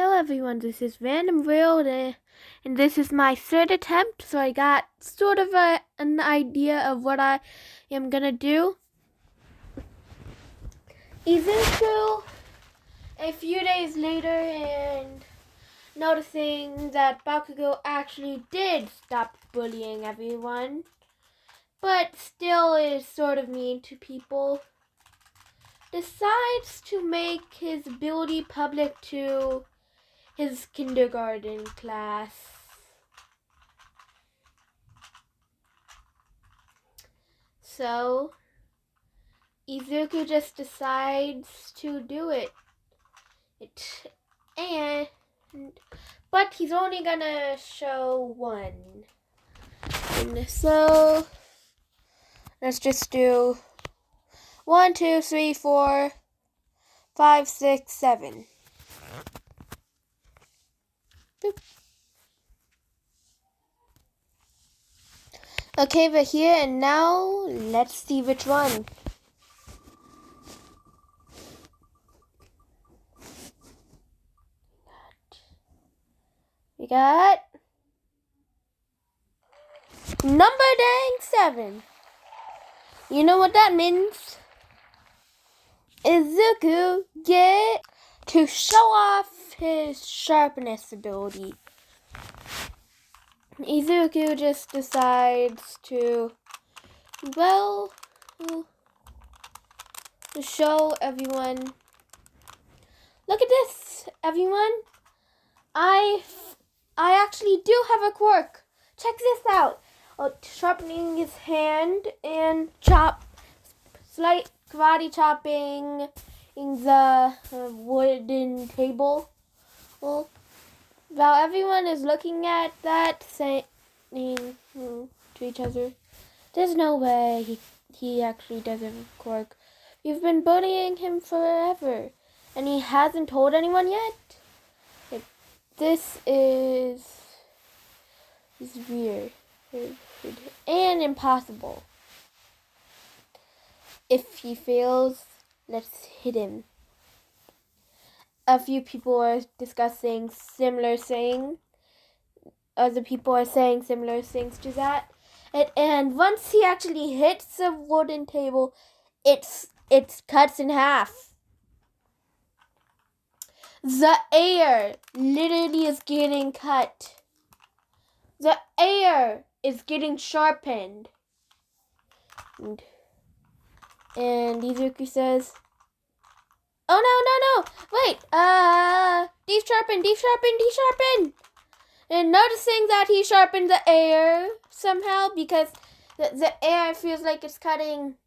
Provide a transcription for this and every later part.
Hello everyone, this is Random World and this is my third attempt, so I got sort of an idea of what I am gonna do. Izuku, a few days later, and noticing that Bakugo actually did stop bullying everyone, but still is sort of mean to people, decides to make his ability public to his kindergarten class. So Izuku just decides to do it. But he's only gonna show one. And so let's just do 1, 2, 3, 4, 5, 6, 7. Boop. Okay, we're here, and now let's see which one. We got number dang 7. You know what that means? Izuku get to show off his sharpness ability. Izuku just decides to, to show everyone. Look at this, everyone. I actually do have a quirk. Check this out. Sharpening his hand and slight karate chopping in the wooden table. Well, while everyone is looking at that, saying to each other, "There's no way he actually does have a quirk. You've been bullying him forever, and he hasn't told anyone yet. This is weird and impossible. If he fails, let's hit him." A few people are discussing similar things. Other people are saying similar things to that. And once he actually hits the wooden table, it cuts in half. The air literally is getting cut. The air is getting sharpened. And Izuku says, "Oh no, wait, de-sharpen. And noticing that he sharpened the air somehow, because the air feels like it's cutting.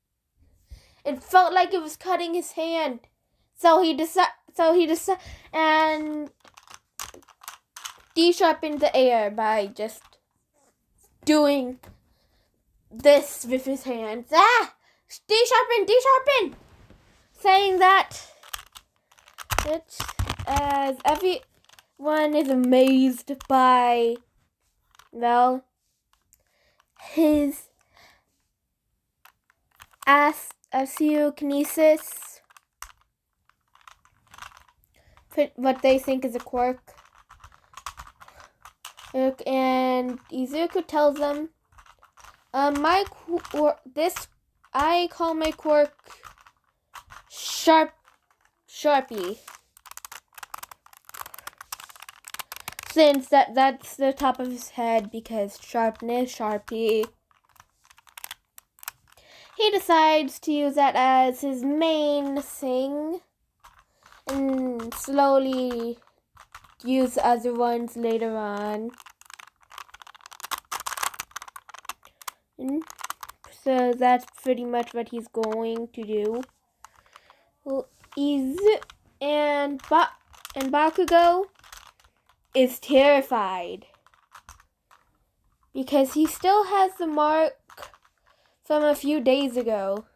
It felt like it was cutting his hand. So he decided and de-sharpened the air by just doing this with his hands. De-sharpen. Saying that, as everyone is amazed by, his asiokinesis, what they think is a quirk. And Izuku tells them, I call my quirk Sharpie. Since that's the top of his head, because sharpness, Sharpie. He decides to use that as his main thing and slowly use other ones later on. So that's pretty much what he's going to do. Well, and Bakugo is terrified because he still has the mark from a few days ago.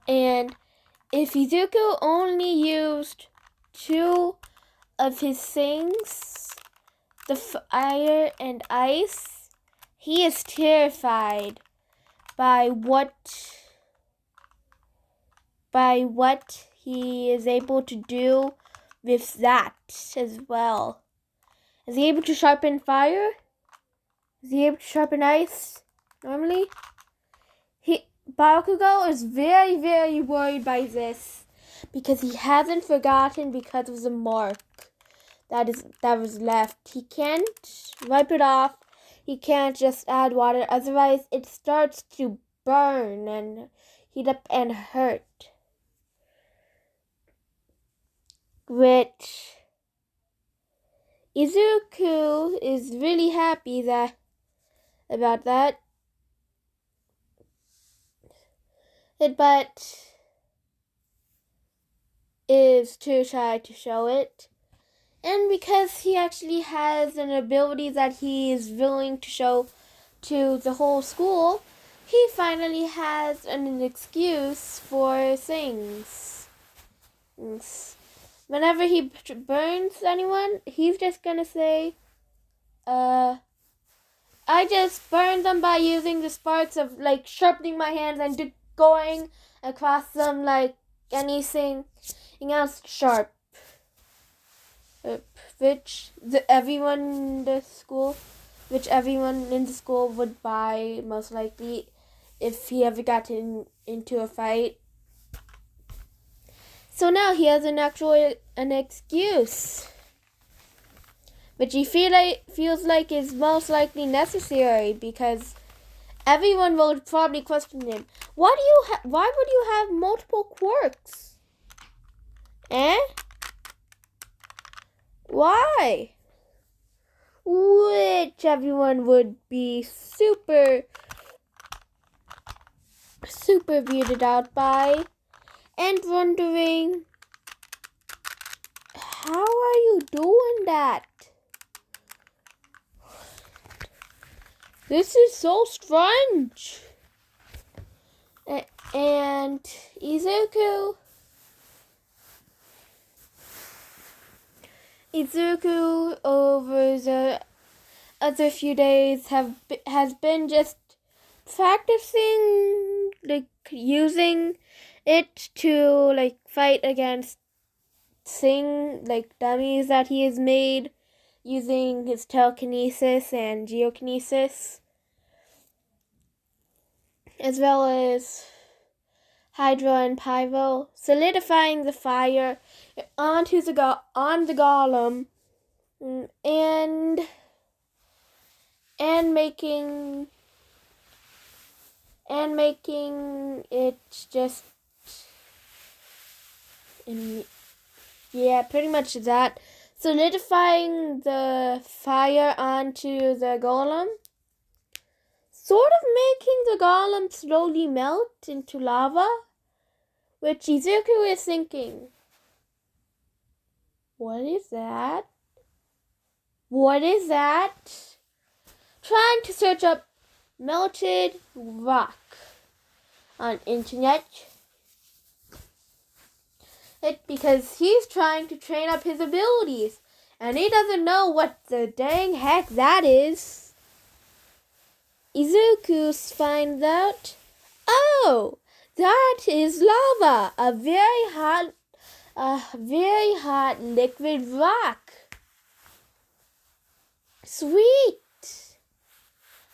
And if Izuku only used 2 of his things, the fire and ice, he is terrified by what he is able to do with that as well. Is he able to sharpen fire? Is he able to sharpen ice normally? Bakugo is very, very worried by this because he hasn't forgotten because of the mark that was left. He can't wipe it off. He can't just add water, otherwise it starts to burn and heat up and hurt. Which Izuku is really happy about that. But is too shy to show it. And because he actually has an ability that he is willing to show to the whole school, he finally has an excuse for things. Whenever he burns anyone, he's just gonna say, I just burned them by using the sparks of like sharpening my hands and going across them like anything else sharp. Which everyone in the school would buy most likely if he ever got into a fight. So now he has an excuse, which he feels like is most likely necessary because everyone will probably question him. Why would you have multiple quirks? Why? Which everyone would be super weirded out by and wondering, how are you doing that? This is so strange. And Izuku over the other few days has been just practicing, like using it to like fight against dummies that he has made using his telekinesis and geokinesis, as well as Hydro and Pyro, solidifying the fire on the golem, and making it just pretty much that, solidifying the fire onto the golem, sort of making the golem slowly melt into lava, which Izuku is thinking, what is that? Trying to search up melted rock on internet. Because he's trying to train up his abilities, and he doesn't know what the dang heck that is. Izuku finds out, oh, that is lava, a very hot liquid rock. Sweet.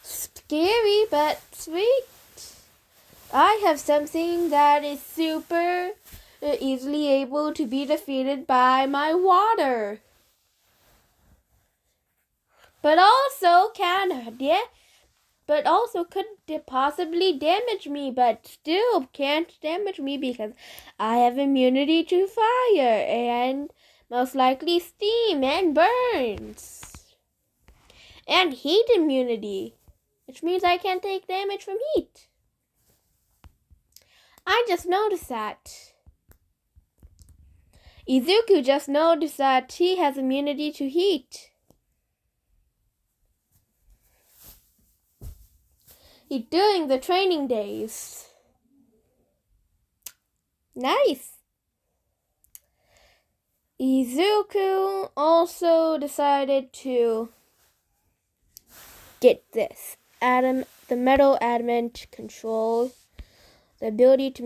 Scary, but sweet. I have something that is super easily able to be defeated by my water. But also could possibly damage me, but still can't damage me because I have immunity to fire and most likely steam and burns. And heat immunity, which means I can't take damage from heat. I just noticed that. Izuku just noticed that he has immunity to heat. During the training days. Nice. Izuku also decided to get this. The metal adamant control. The ability to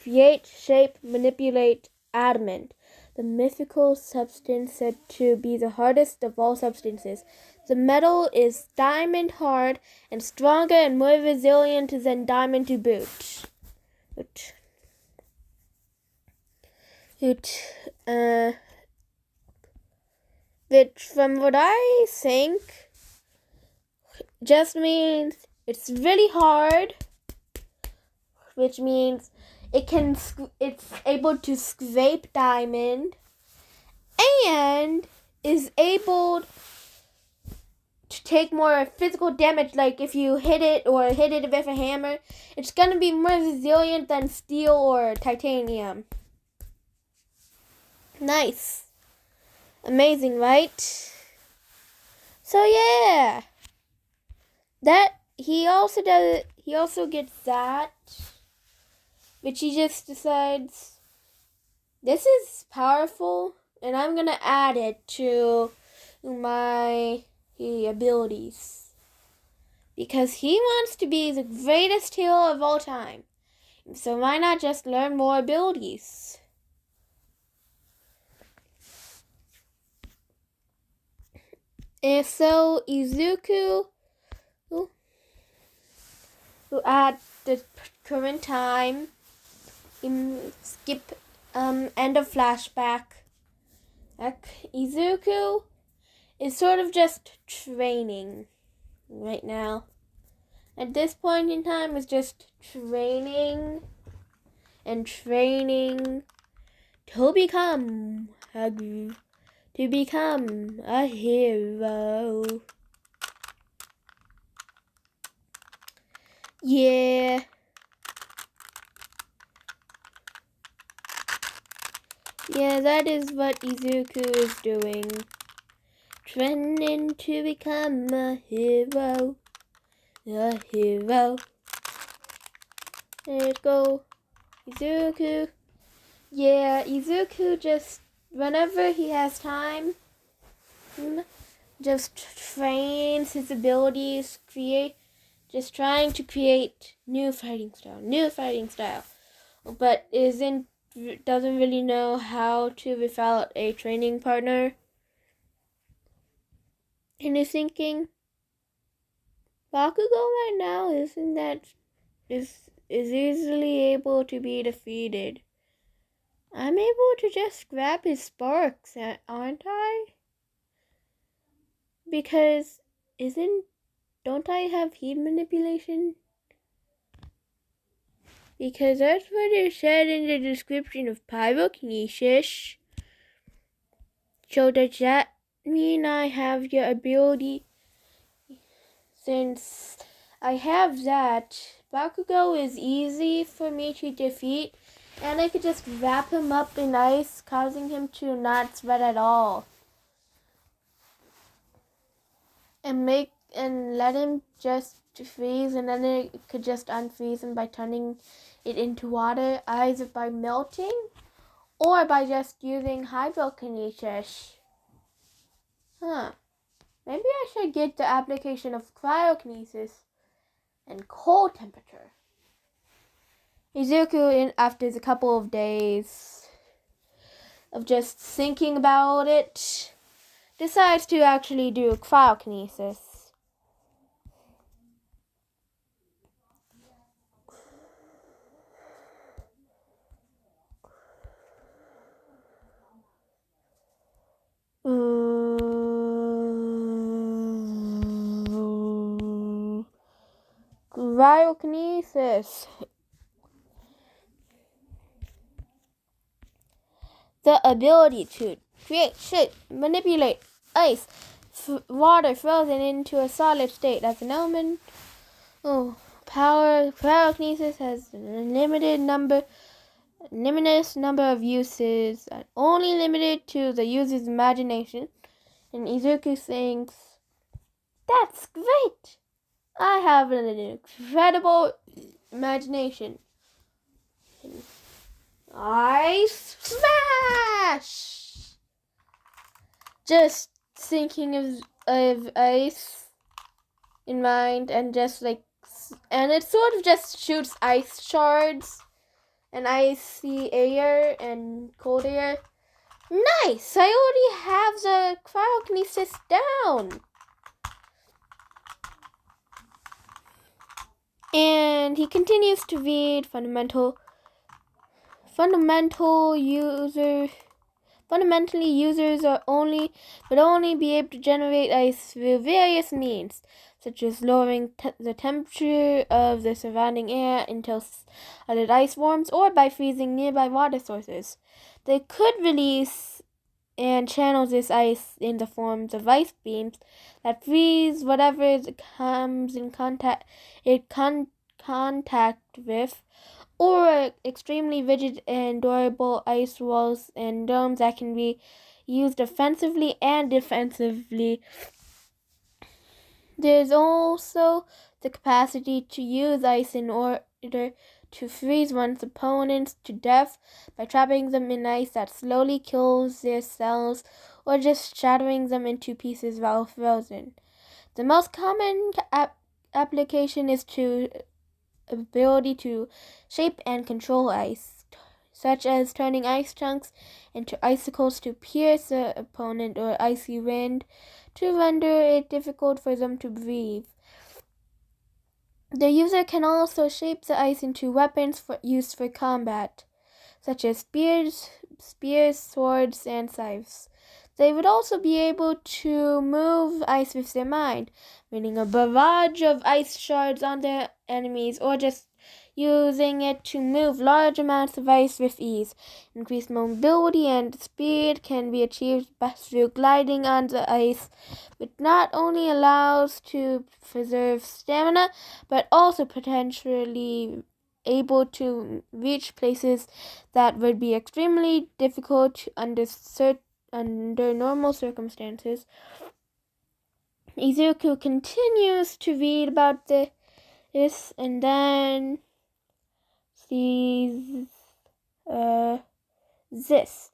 create, shape, manipulate adamant, the mythical substance said to be the hardest of all substances. The metal is diamond hard and stronger and more resilient than diamond to boot. Which, from what I think, just means it's really hard, which means it's able to scrape diamond and is able to take more physical damage. Like if you hit it with a hammer, it's gonna be more resilient than steel or titanium. Nice. Amazing, right? So yeah. That he also gets that, which he just decides this is powerful and I'm gonna add it to my abilities. Because he wants to be the greatest healer of all time. So why not just learn more abilities? And so Izuku, who at the current time, skip end of flashback. Izuku is sort of just training right now. At this point in time, is just training and training to become a hero. Yeah. Yeah, that is what Izuku is doing. Training to become a hero. A hero. Let's go. Izuku. Yeah, Izuku just, whenever he has time, just trains his abilities, just trying to create new fighting style. But doesn't really know how to without a training partner. And is thinking, Bakugo right now is easily able to be defeated. I'm able to just grab his sparks, aren't I? Because don't I have heat manipulation? Because that's what it said in the description of pyrokinesis. So does that mean I have your ability? Since I have that, Bakugo is easy for me to defeat, and I could just wrap him up in ice, causing him to not sweat at all. And let him just freeze, and then it could just unfreeze him by turning it into water, either by melting or by just using hydrokinesis. Maybe I should get the application of cryokinesis and cold temperature. Izuku, after a couple of days of just thinking about it, decides to actually do cryokinesis. Cryokinesis. The ability to create, shape, manipulate ice, water frozen into a solid state as an element. Cryokinesis has a limitless number of uses, and only limited to the user's imagination. And Izuku thinks, that's great! I have an incredible imagination. Ice smash! Just thinking of ice in mind, and just and it sort of just shoots ice shards and icy air and cold air. Nice! I already have the cryokinesis down. And he continues to read Fundamentally, users would only be able to generate ice through various means, such as lowering the temperature of the surrounding air until solid ice forms, or by freezing nearby water sources. They could release and channel this ice in the forms of ice beams that freeze whatever it comes in contact with, or extremely rigid and durable ice walls and domes that can be used offensively and defensively. There's also the capacity to use ice in order to freeze one's opponents to death by trapping them in ice that slowly kills their cells, or just shattering them into pieces while frozen. The most common application is to ability to shape and control ice, such as turning ice chunks into icicles to pierce the opponent, or icy wind to render it difficult for them to breathe. The user can also shape the ice into weapons used for combat, such as spears, swords, and scythes. They would also be able to move ice with their mind, meaning a barrage of ice shards on their enemies, or just using it to move large amounts of ice with ease. Increased mobility and speed can be achieved best through gliding on the ice, which not only allows to preserve stamina, but also potentially able to reach places that would be extremely difficult under normal circumstances. Izuku continues to read about this and then sees this.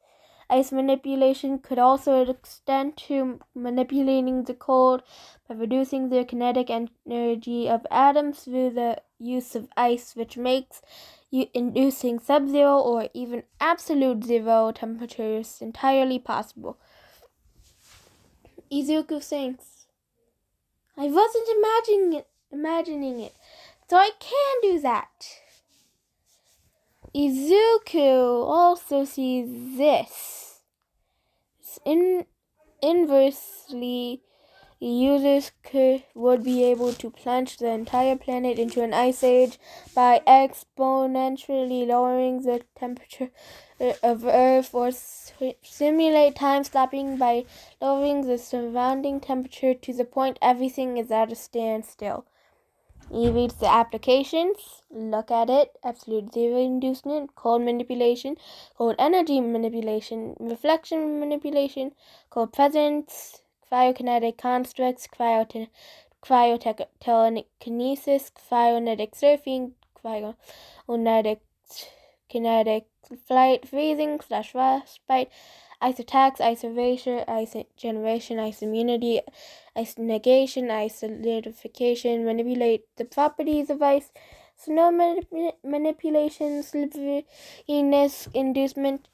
Ice manipulation could also extend to manipulating the cold by reducing the kinetic energy of atoms through the use of ice, which makes inducing sub-zero or even absolute zero temperatures entirely possible. Izuku thinks, I wasn't imagining it, so I can do that. Izuku also sees this. Inversely, users would be able to plunge the entire planet into an ice age by exponentially lowering the temperature of Earth, or simulate time stopping by lowering the surrounding temperature to the point everything is at a standstill. He reads the applications, look at it: absolute zero inducement, cold manipulation, cold energy manipulation, reflection manipulation, cold presence, cryokinetic constructs, cryotelekinesis, cryonetic surfing, cryonetic kinetic flight, freezing, frostbite, ice attacks, ice erasure, ice generation, ice immunity, ice negation, ice solidification, manipulate the properties of ice, snow manipulation, slipperiness inducement,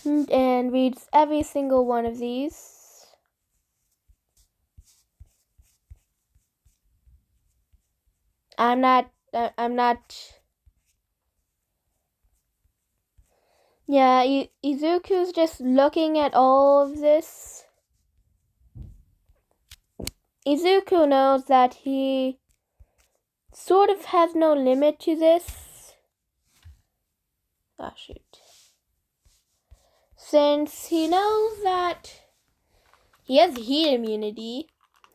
and reads every single one of these. I'm not. Yeah, Izuku's just looking at all of this. Izuku knows that he sort of has no limit to this. Oh, shoot. Since he knows that he has heat immunity,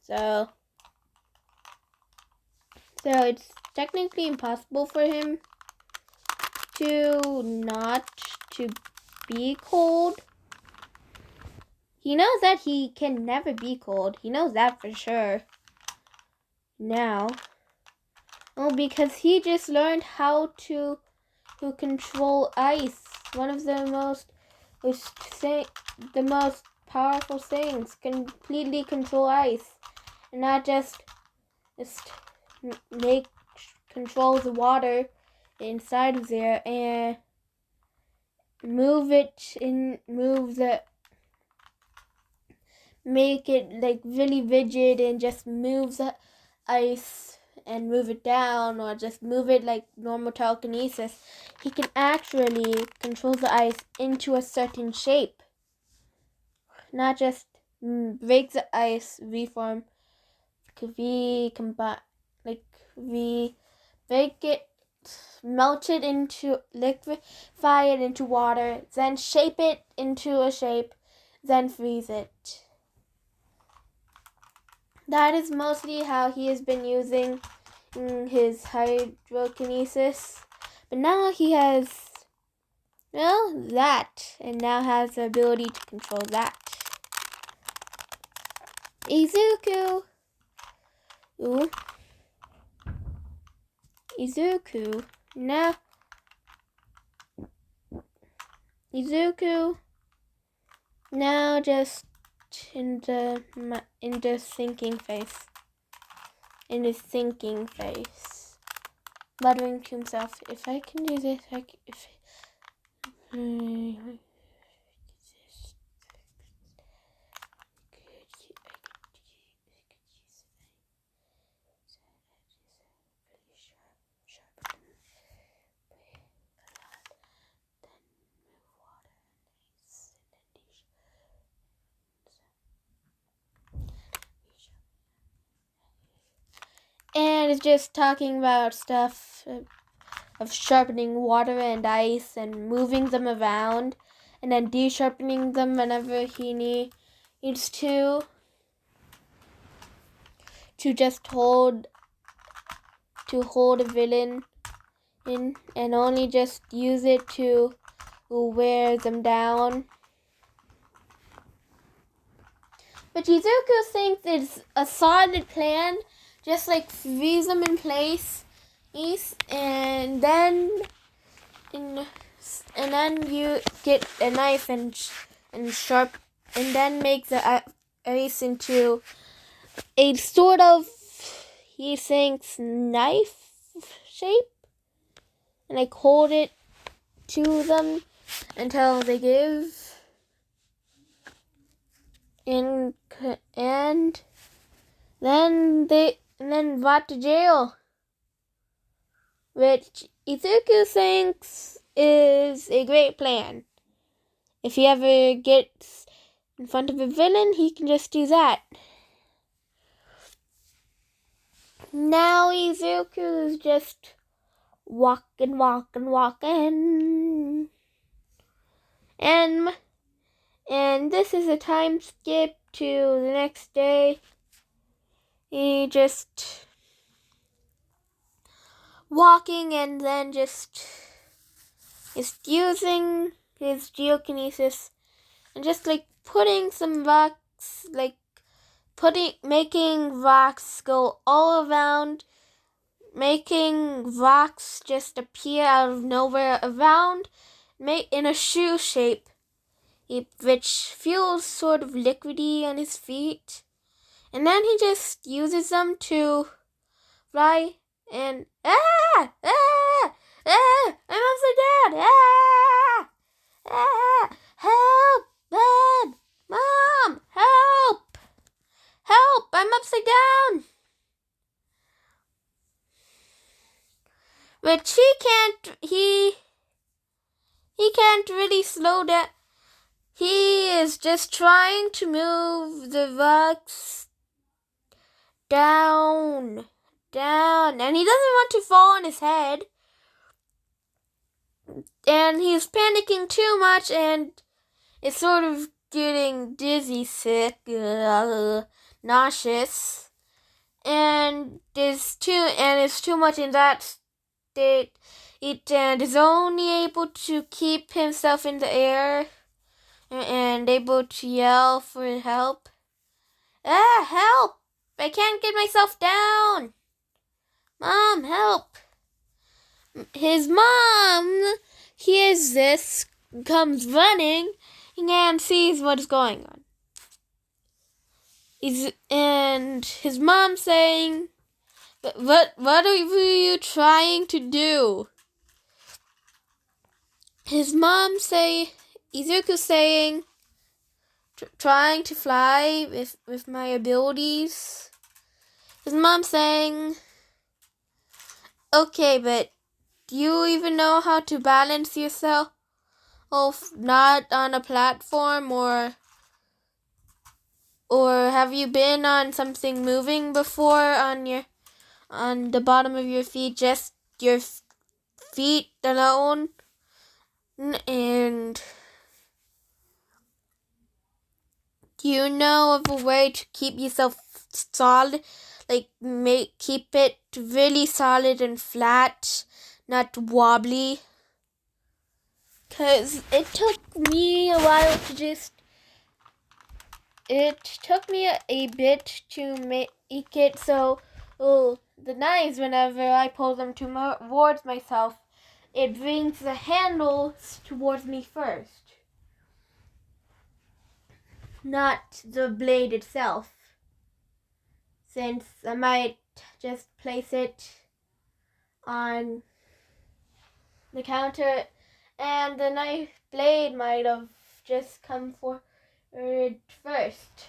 so it's technically impossible for him not to be cold. He knows that he can never be cold. He knows that for sure now. Oh, because he just learned how to control ice. One of the most powerful things. Completely control ice. And not just control the water inside of there and make it like really rigid and just move the ice and move it down, or just move it like normal telekinesis, he can actually control the ice into a certain shape. Not just break the ice, reform, we break it, melt it into, liquefy it into water, then shape it into a shape, then freeze it. That is mostly how he has been using his hydrokinesis. But now he has, that, and now has the ability to control that. Izuku. Ooh. Izuku. Now. Izuku. Now just in the thinking face. In his thinking face. Muttering to himself, if I can do this, and it's just talking about stuff of sharpening water and ice and moving them around, and then de-sharpening them whenever he needs to just hold a villain in, and only just use it to wear them down. But Izuku thinks it's a solid plan, just like freeze them in place, and then you get a knife and sharp, and then make the ice into a sort of, he thinks, knife shape, and like hold it to them until they give, and then brought to jail, which Izuku thinks is a great plan. If he ever gets in front of a villain, he can just do that. Now Izuku is just walking. And this is a time skip to the next day. He just walking, and then just using his geokinesis and just like putting some rocks, making rocks go all around, making rocks just appear out of nowhere around, in a shoe shape, which feels sort of liquidy on his feet. And then he just uses them to fly, and I'm upside down. Help, Dad, Mom, help, I'm upside down. But he can't really slow down. He is just trying to move the rocks down, and he doesn't want to fall on his head, and he's panicking too much, and it's sort of getting dizzy, sick, nauseous, and is too much in that state, and is only able to keep himself in the air and able to yell for help. Help! I can't get myself down. Mom, help. His mom hears this, comes running, and sees what is going on. And his mom saying, What are you trying to do? his mom Izuku saying, trying to fly with my abilities. His mom saying, okay, but do you even know how to balance yourself? Not on a platform, or have you been on something moving before on the bottom of your feet, just your feet alone? And do you know of a way to keep yourself solid? Like keep it really solid and flat, not wobbly? 'Cause it took me a while to just... It took me a bit to make it so the knives, whenever I pull them towards myself, it brings the handles towards me first, not the blade itself. Since I might just place it on the counter and the knife blade might have just come forward first.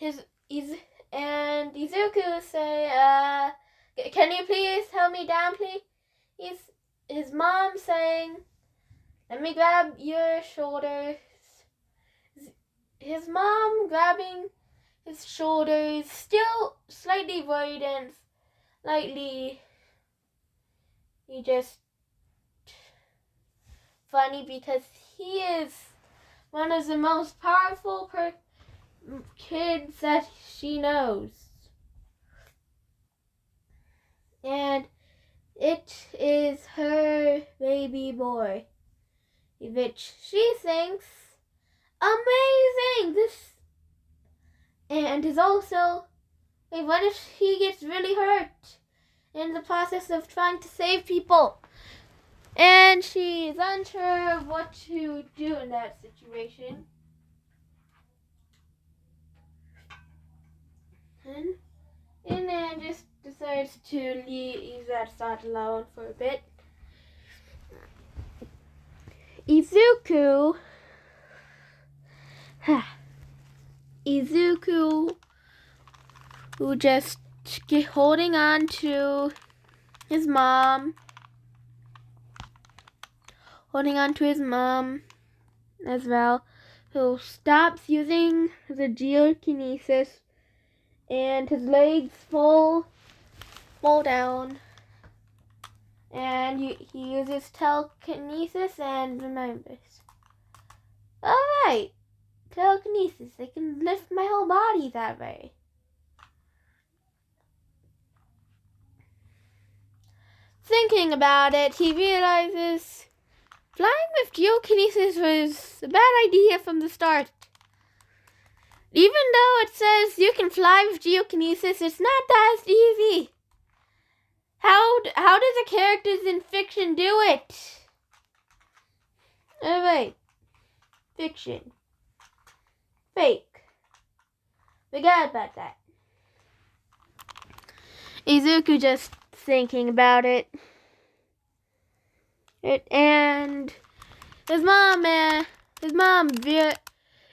And Izuku say, can you please help me down, please? His mom saying, let me grab your shoulders. His mom grabbing his shoulders, still slightly worried and slightly just funny, because he is one of the most powerful kids that she knows. And it is her baby boy, which she thinks amazing. And is also, wait, what if he gets really hurt in the process of trying to save people? And she's unsure of what to do in that situation. And then just decides to leave that thought alone for a bit. Izuku, who just holding on to his mom, as well, who stops using the geokinesis, and his legs fall down, and he uses telekinesis and remembers. Alright, telekinesis, I can lift my whole body that way. Thinking about it, he realizes flying with geokinesis was a bad idea from the start. Even though it says you can fly with geokinesis, it's not that easy. How do the characters in fiction do it? Alright. Fiction. Fake. Forget about that. Izuku just thinking about it. And his mom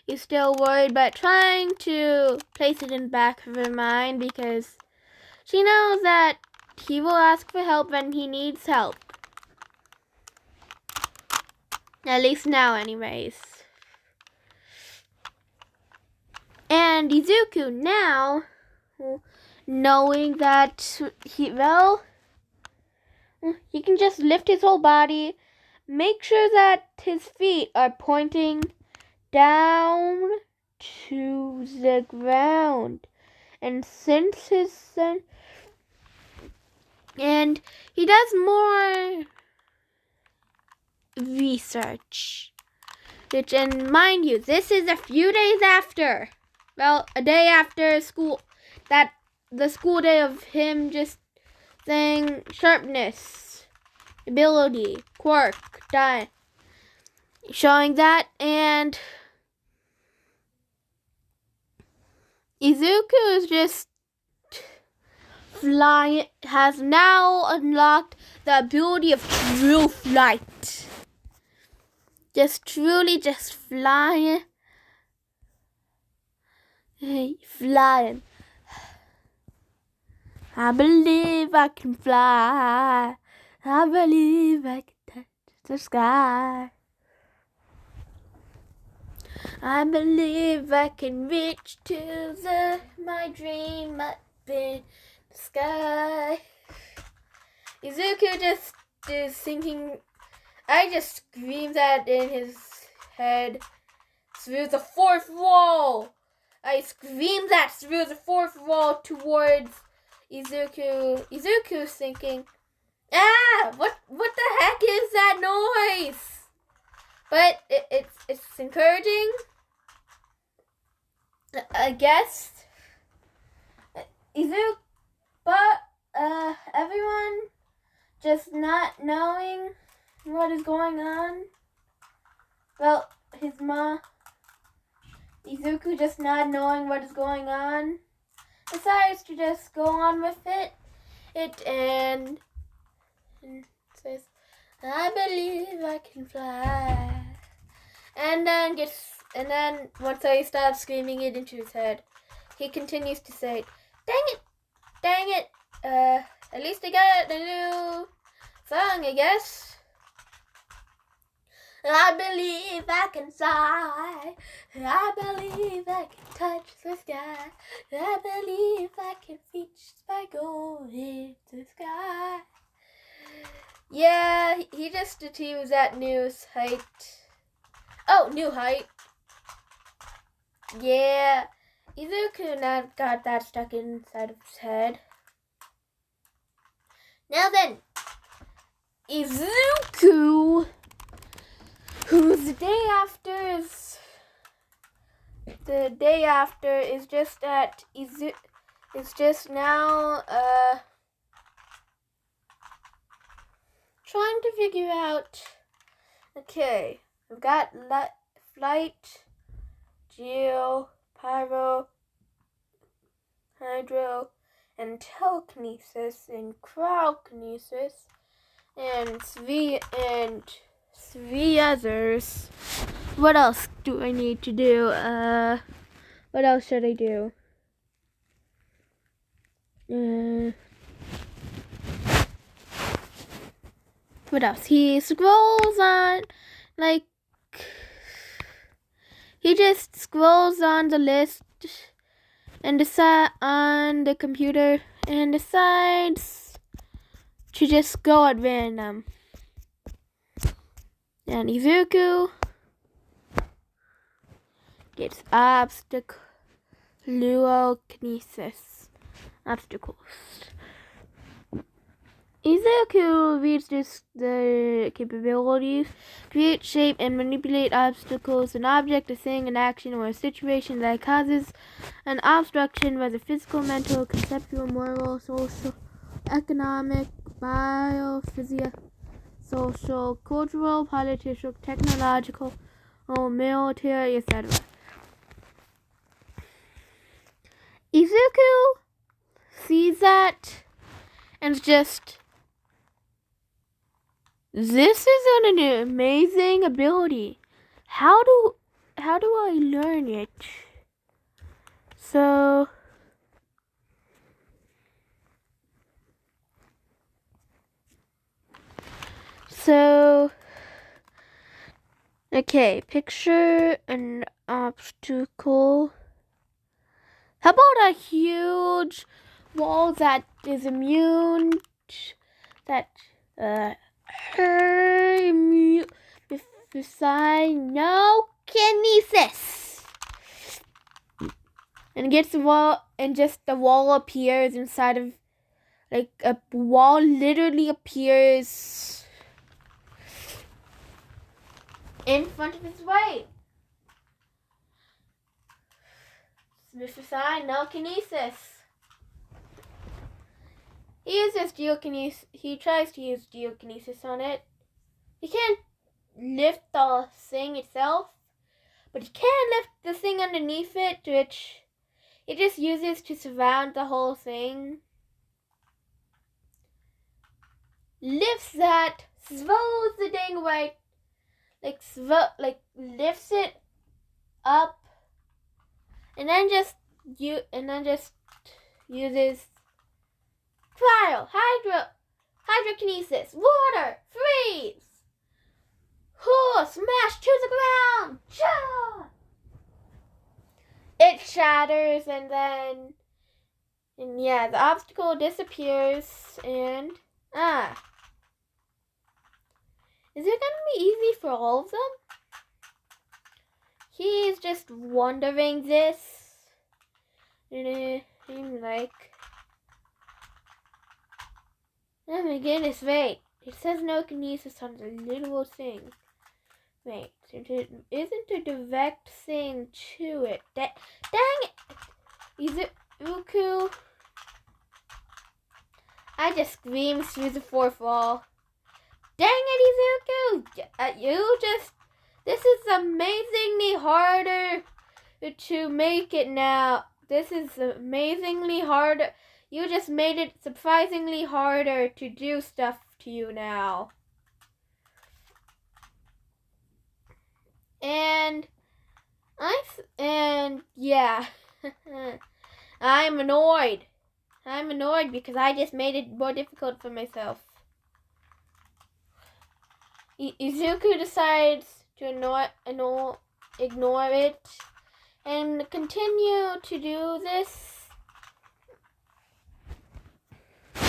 is still worried, but trying to place it in the back of her mind, because she knows that he will ask for help when he needs help. At least now, anyways. And Izuku now, knowing that he can just lift his whole body, make sure that his feet are pointing down to the ground. And since and he does more research, which, and mind you, this is a few days after, a day after school, that the school day of him just saying sharpness, ability, quirk, die, showing that. And Izuku is just has now unlocked the ability of true flight. Just truly just flying. Flying. I believe I can fly. I believe I can touch the sky. I believe I can reach to my dream up in the sky. Izuku just is thinking. I just screamed that in his head through the fourth wall. I screamed that through the fourth wall towards Izuku. Izuku's thinking, what the heck is that noise? But it's encouraging, I guess. Izuku, but everyone just not knowing what is going on. Well, his mom, Izuku just not knowing what is going on, decides to just go on with it and says, I believe I can fly. And then once I stop screaming it into his head, he continues to say, dang it, at least I got a new song, I guess. I believe I can fly. I believe I can touch the sky. I believe I can reach my goal into the sky. Yeah, he just achieved that new height. Oh, new height. Yeah, Izuku now got that stuck inside of his head. Now then, Izuku, who's the day after is just at is just now trying to figure out. Okay, we've got flight, geo, pyro, hydro, and telekinesis, and cryokinesis, and three others. What else do I need to do? What else should I do? What else? He scrolls on, he just scrolls on the list and on the computer and decides to just go at random. And Izuku gets fluokinesis obstacles. Izuku reads the capabilities, create, shape, and manipulate obstacles, an object, a thing, an action, or a situation that causes an obstruction, whether physical, mental, conceptual, moral, social, economic, biophysical, social, cultural, political, technological, or military, etc. Izuku sees that and just, this is an amazing ability. How do I learn it? So okay, picture an obstacle. How about a huge wall that is immune that beside no kinesis, and gets the wall, and just the wall appears inside of, a wall literally appears in front of his way. Beside no kinesis. He tries to use geokinesis on it. He can't lift the thing itself, but he can lift the thing underneath it, which he just uses to surround the whole thing. Lifts that, throws the thing away, like lifts it up, and then just uses hydrokinesis, water, freeze, smash to the ground. It shatters, and the obstacle disappears, and is it gonna be easy for all of them? He's just wondering this. I'm like, oh my goodness, wait. It says no kinesis on the little thing. Wait, it isn't a direct thing to it. Dang it! Izuku. I just screamed through the fourth wall. Dang it, Izuku! This is amazingly harder to make it now. This is amazingly harder. You just made it surprisingly harder to do stuff to you now. I'm annoyed. I'm annoyed because I just made it more difficult for myself. Izuku decides to ignore it and continue to do this,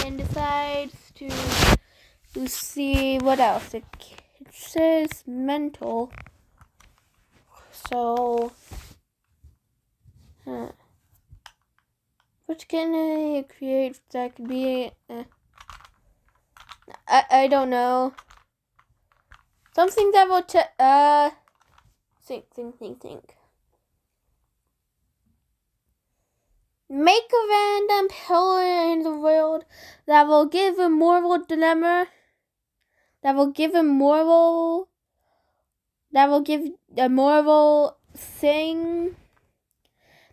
and decides to see what else. It says mental. So, which can I create that could be? I don't know. Something that will think. Make a random pillar in the world that will give a moral dilemma. That will give a moral thing.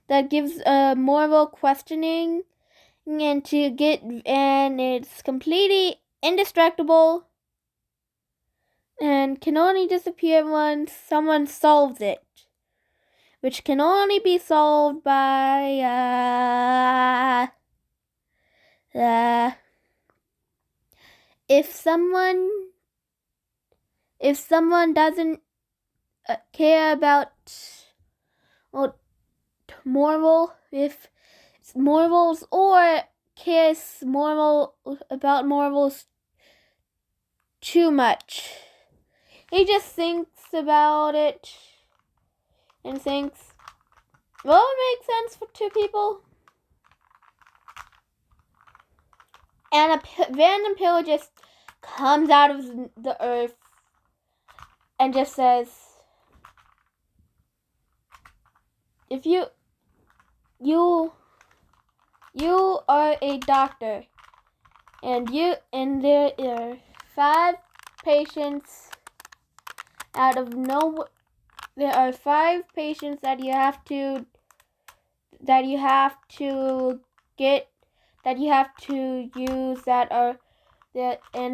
That gives a moral questioning, and it's completely indestructible and can only disappear once someone solves it, which can only be solved by if someone doesn't care about morals or cares about morals too much. He just thinks about it and thinks, well, it makes sense for two people. And a random pillar just comes out of the earth and just says, if you are a doctor, and there are 5 patients there are 5 patients that you have to use and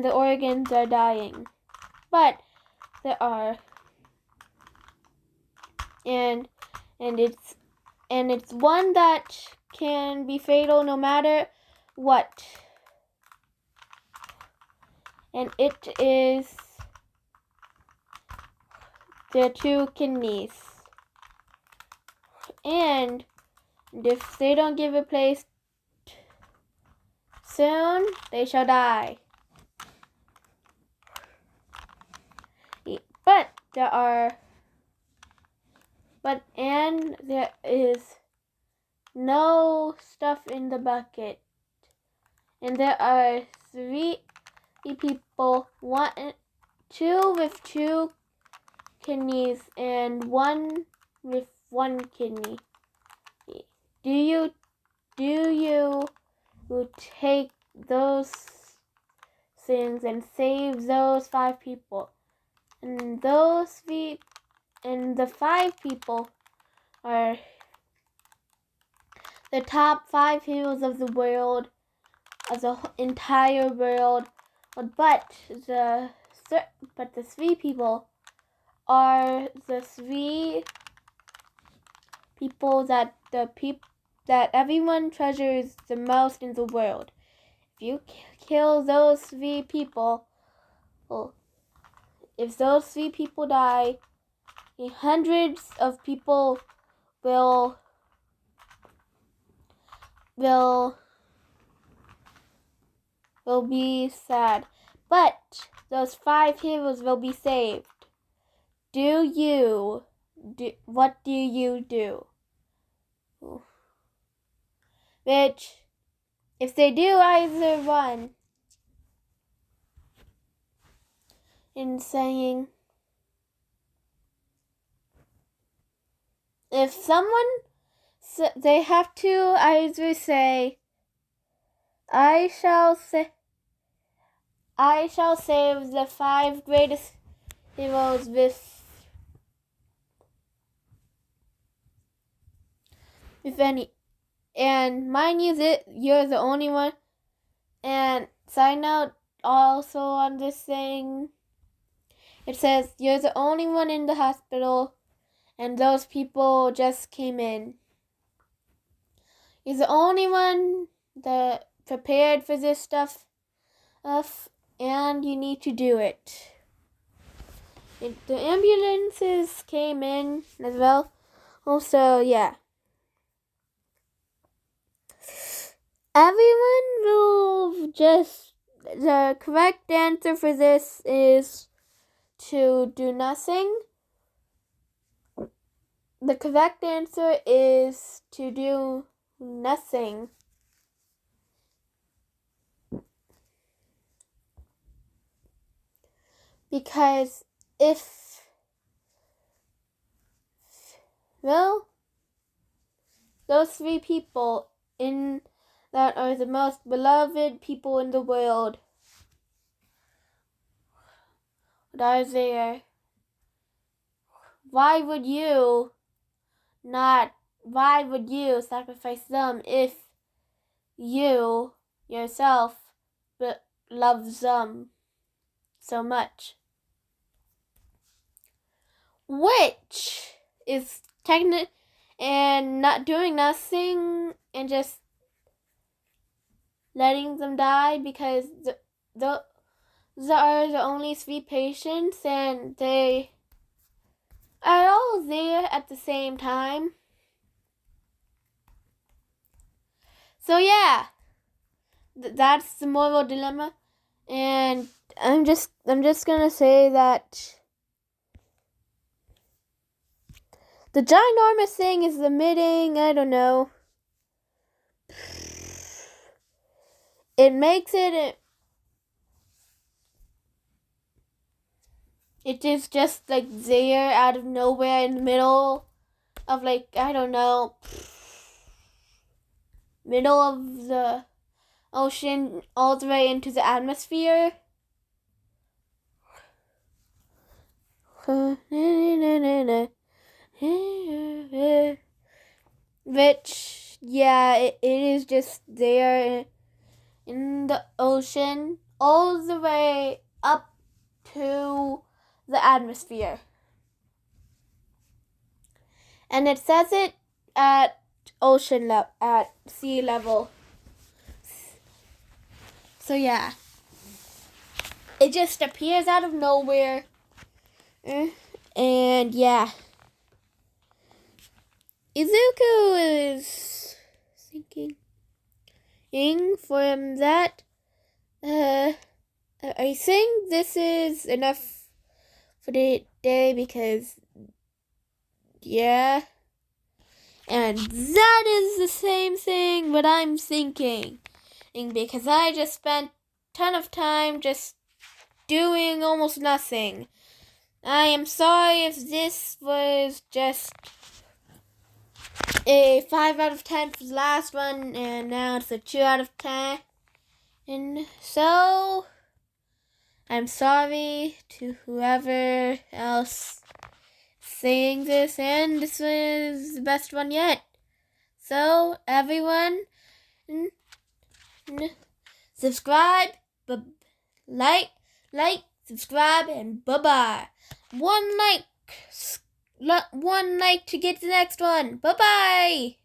the organs are dying. But there are, and it's one that can be fatal no matter what. And it is the 2 kidneys. And if they don't give a place soon, they shall die. There is no stuff in the bucket. And there are 3 people, 2 with 2 kidneys and 1 with 1 kidney. Do you take those things and save those 5 people? And the 5 people are the top 5 heroes of the world, of the entire world. But the 3 people are the three people that everyone treasures the most in the world. If you kill those three people, well, if those three people die, hundreds of people will be sad. But those 5 heroes will be saved. What do you do? Which, if they do either one, in saying, if someone, they have to either say, I shall save the 5 greatest heroes with any. And mind you, that you're the only one. And side note, also on this thing, it says you're the only one in the hospital, and those people just came in. You're the only one that prepared for this stuff, and you need to do it. The ambulances came in as well. Also, yeah. Everyone will just, the correct answer for this is to do nothing. The correct answer is to do nothing. Because those 3 people that are the most beloved people in the world are there, why would you sacrifice them if you yourself love them so much? Which is and not doing nothing and just letting them die, because those are the only 3 patients and they are all there at the same time. So yeah, that's the moral dilemma. And I'm just gonna say that the ginormous thing is emitting, I don't know, it makes it is just like there out of nowhere in the middle of, like, I don't know, middle of the ocean all the way into the atmosphere. Which, yeah, it is just there in the ocean all the way up to the atmosphere. And it says it at at sea level. So yeah, it just appears out of nowhere. And yeah, Izuku is thinking from that. I think this is enough for the day, because yeah, and that is the same thing what I'm thinking, because I just spent a ton of time just doing almost nothing. I am sorry if this was just a 5 out of 10 for the last one, and now it's a 2 out of 10. And so, I'm sorry to whoever else saying this, and this was the best one yet. So, everyone, subscribe, like, subscribe, and bye-bye. 1 like one like to get the next one. Bye bye.